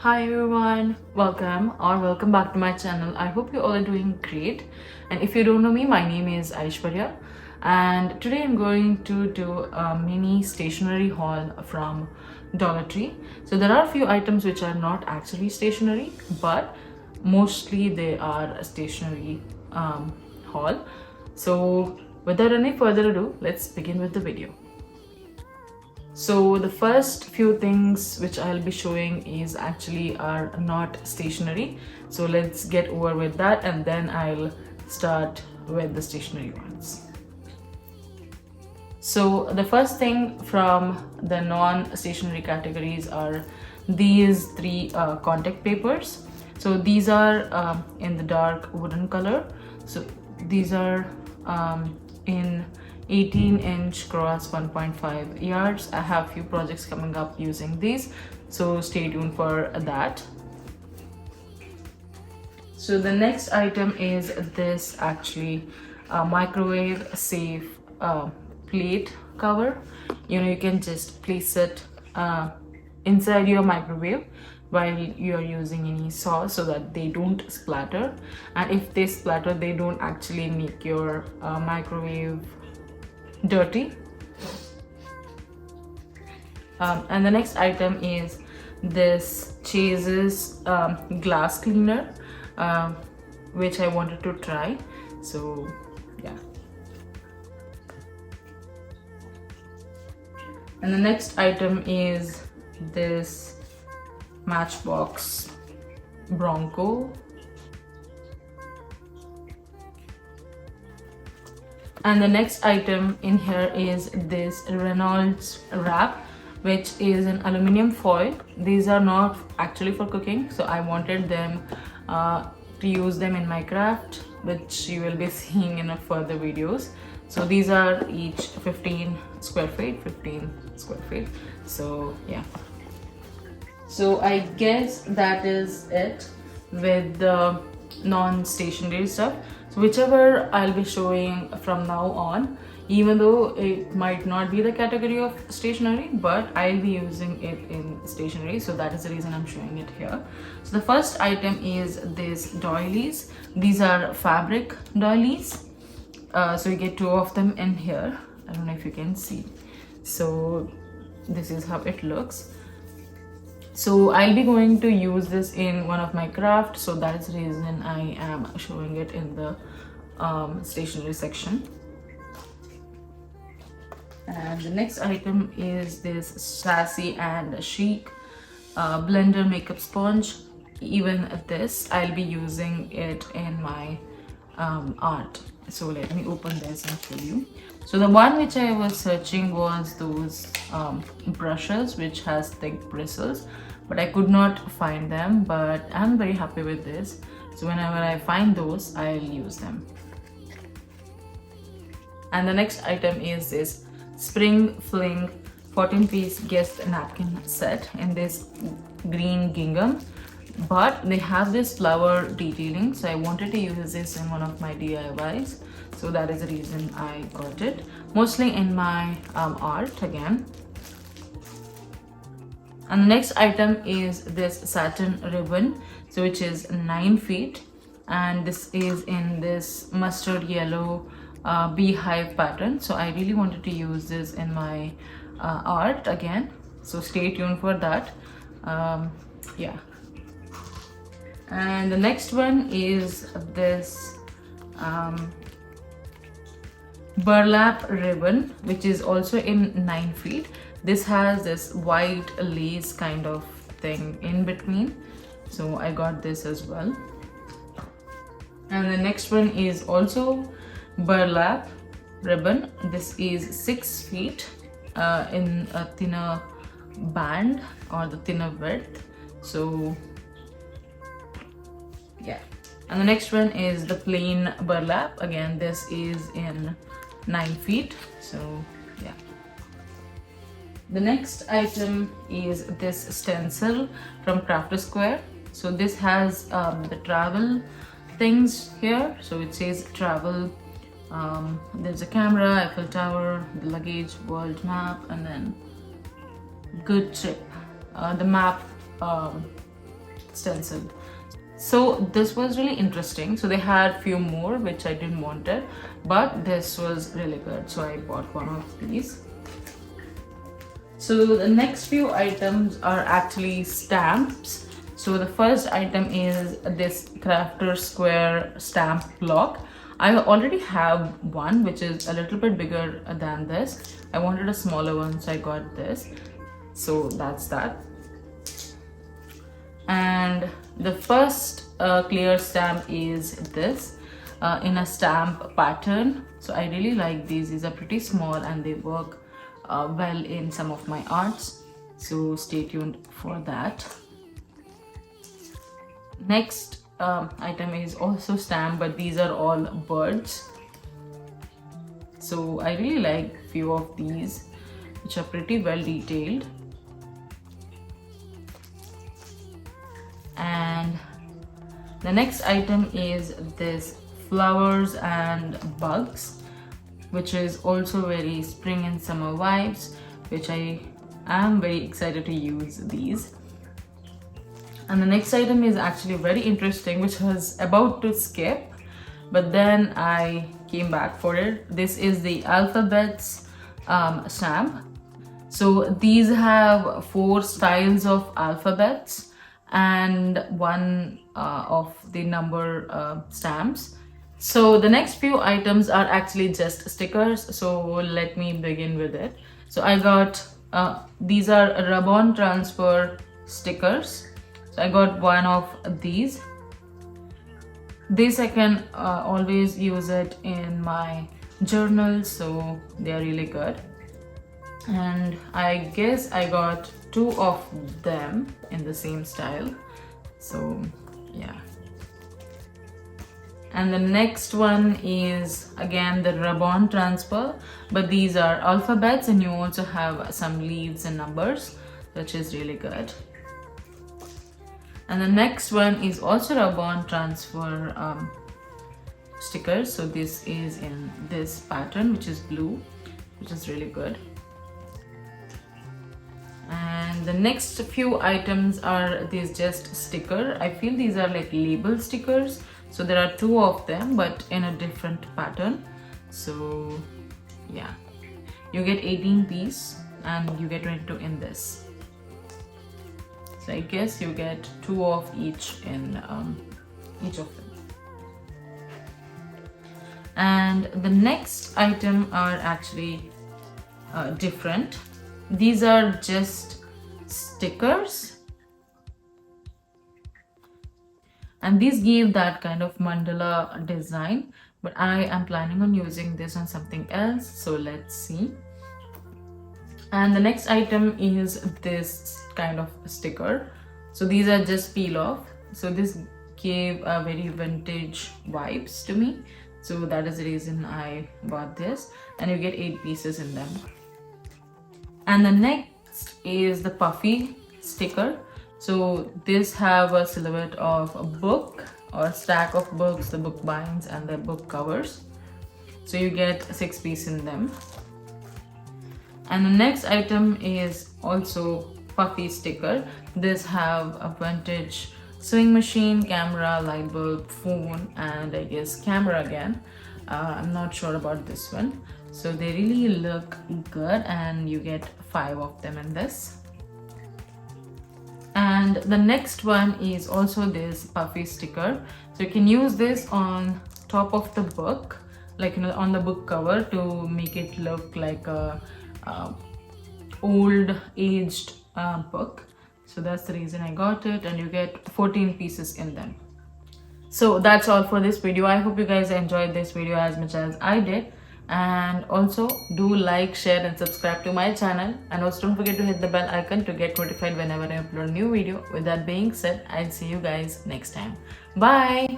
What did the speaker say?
Hi everyone, welcome back to my channel. I hope you all are doing great. And if you don't know me, my name is Aishwarya, and today I'm going to do a mini stationery haul from Dollar Tree. So there are a few items which are not actually stationery, but mostly they are a stationery haul. So without any further ado, let's begin with the video. So the first few things which I'll be showing is actually are not stationary. So let's get over with that and then I'll start with the stationary ones. So the first thing from the non-stationary categories are these three contact papers. So these are in the dark wooden color. So these are in 18-inch cross 1.5 yards. I have few projects coming up using these, so stay tuned for that. So the next item is this actually microwave safe plate cover. You can just place it inside your microwave while you're using any sauce so that they don't splatter, and if they splatter they don't actually make your microwave dirty. And the next item is this Chase's glass cleaner, which I wanted to try. So yeah. And the next item is this Matchbox Bronco. And the next item in here is this Reynolds wrap, which is an aluminum foil. These are not actually for cooking, so I wanted them to use them in my craft, which you will be seeing in a further videos. So these are each 15 square feet. So yeah. So I guess that is it with the non-stationary stuff. So whichever I'll be showing from now on, even though it might not be the category of stationery, but I'll be using it in stationery, so that is the reason I'm showing it here. So the first item is this doilies. These are fabric doilies. So you get two of them in here. I don't know if you can see. So this is how it looks. So I'll be going to use this in one of my crafts, so that is the reason I am showing it in the stationery section. And the next item is this sassy and chic blender makeup sponge. Even this I'll be using it in my art. So let me open this and show you. So the one which I was searching was those brushes which has thick bristles, but I could not find them, but I'm very happy with this. So whenever I find those, I'll use them. And the next item is this Spring Fling 14-piece guest napkin set in this green gingham, but they have this flower detailing, so I wanted to use this in one of my DIYs, so that is the reason I got it, mostly in my art again. And the next item is this satin ribbon, so which is 9 feet, and this is in this mustard yellow beehive pattern. So I really wanted to use this in my art again, so stay tuned for that. Yeah. And the next one is this burlap ribbon, which is also in 9 feet. This has this white lace kind of thing in between, so I got this as well. And the next one is also burlap ribbon. This is 6 feet in a thinner band or the thinner width. So yeah. And the next one is the plain burlap. Again, this is in 9 feet. So yeah. The next item is this stencil from Crafter Square. So this has the travel things here. So it says travel. There's a camera, Eiffel Tower, the luggage, world map, and then good trip. The map stenciled. So this was really interesting. So they had few more which I didn't want it, but this was really good, so I bought one of these. So the next few items are actually stamps. So the first item is this crafter square stamp block. I already have one which is a little bit bigger than this. I wanted a smaller one, so I got this. So that's that. And the first clear stamp is this in a stamp pattern. So I really like these. These are pretty small and they work well in some of my arts. So stay tuned for that. Next item is also stamp, but these are all birds. So I really like few of these which are pretty well detailed. And the next item is this flowers and bugs, which is also very spring and summer vibes, which I am very excited to use these. And the next item is actually very interesting, which was about to skip, but then I came back for it. This is the alphabets stamp. So these have 4 styles of alphabets and one of the number stamps. So the next few items are actually just stickers, so let me begin with it. So I got these are ribbon transfer stickers. So I got one of these. This I can always use it in my journal, so they are really good. And I guess I got 2 of them in the same style, so yeah. And the next one is again the ribbon transfer, but these are alphabets and you also have some leaves and numbers, which is really good. And the next one is also ribbon transfer stickers. So this is in this pattern, which is blue, which is really good. And the next few items are these just sticker. I feel these are like label stickers. So there are 2 of them, but in a different pattern. So yeah, you get 18 piece and you get 22 in this. So I guess you get 2 of each in each of them. And the next item are actually different. These are just stickers, and these give that kind of mandala design, but I am planning on using this on something else, so let's see. And the next item is this kind of sticker. So these are just peel off. So this gave a very vintage vibes to me, so that is the reason I bought this, and you get 8 pieces in them. And the next is the puffy sticker. So this have a silhouette of a book or a stack of books, the book binds and the book covers. So you get 6 pieces in them. And the next item is also puffy sticker. This have a vintage sewing machine, camera, light bulb, phone, and I guess camera again. I'm not sure about this one. So they really look good, and you get 5 of them in this. And the next one is also this puffy sticker. So you can use this on top of the book, like on the book cover, to make it look like a old aged book. So that's the reason I got it, and you get 14 pieces in them. So that's all for this video. I hope you guys enjoyed this video as much as I did. And also do like, share and subscribe to my channel, and also don't forget to hit the bell icon to get notified whenever I upload a new video. With that being said, I'll see you guys next time. Bye.